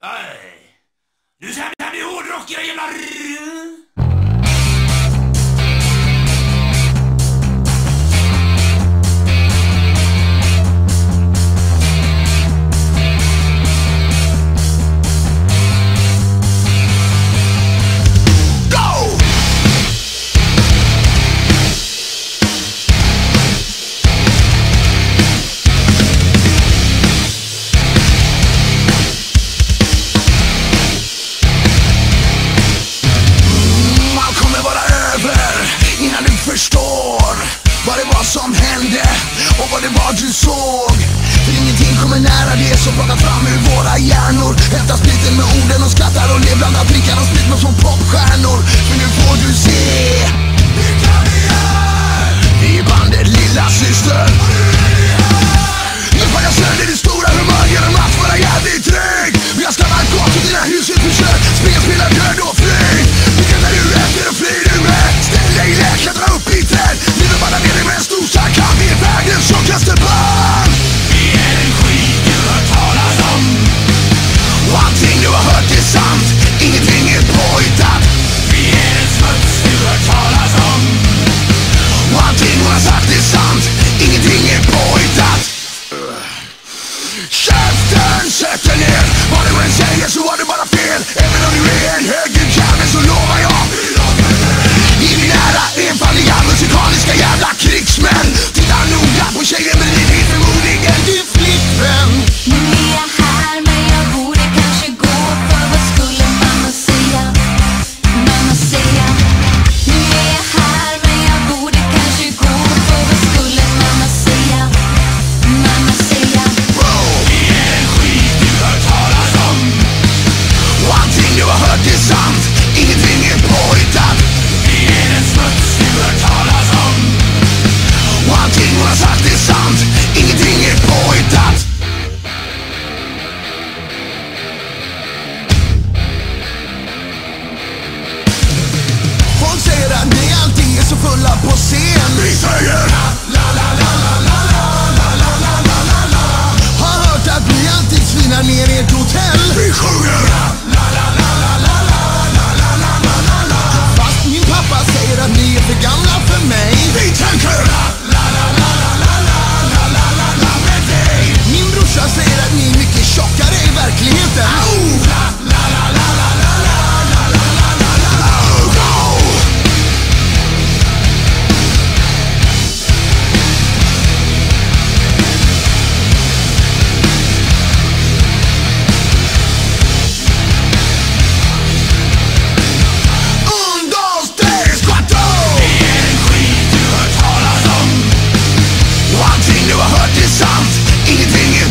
Nej. Du ska bli hårdrock, era jävla... Förstår vad det var som hände och vad det var du såg. För ingenting kommer nära det som plockar fram ur våra hjärnor. Hämtar spriten med orden och skrattar och ler, blandar drickan och sprit med som popstjärnor. För nu får du se vilka vi är. Vi är bandet Lilla Syster. Nu packar sönder det stora humör genom att vara jävligt trygg. Vi har skammat gott till dina hus i ett försök. Spela död och flyg. Vi kan där du efter och flyr du med. Ställ dig lätt, klättra upp i träd. Livet bara ner dig med en stor sarkam. Vi är världens tjockaste band. Vi är en skit du hört talas om. Och allting du har hört är sant. Ingenting är påhittat. Vi är en smuts du hört talas om. Och allting hon har sagt är sant. Ingenting är påhittat. Käften, sätt dig ner. Vad du än säger så var det bara fel. Även om du är en högerjävel så lovar jag. I din nära enfaldiga musikaliska jävla krigsmän. Titta noga på tjejen bredvid dig, förmodligen din flickvän. Nu är jag här men jag borde kanske gå. För vad skulle mamma säga? Mamma säga. Nu är jag här men jag borde kanske gå. För vad skulle mamma säga? Mamma säga. Vi är en skit du hört talas om. Och allting du har hört är sant. Ingenting är påhittat. Vi är en smuts du hört talas om. Och allting hon har sagt är sant. Ingenting är påhittat. Folk säger att ni alltid är så fulla på scen. Vi säger la la la la la la la la la la la la. Har hört att ni alltid svinar ner i ett hotell. Vi sjunger la la la la la la la la la la la la. Fast min pappa säger att ni är för gamla för mig. Vi tänker la la la la la la la la la la med dig. Min brorsa säger att ni är mycket tjockare i verkligheten. Au! La la la la la la la la la la la la. Ingenting är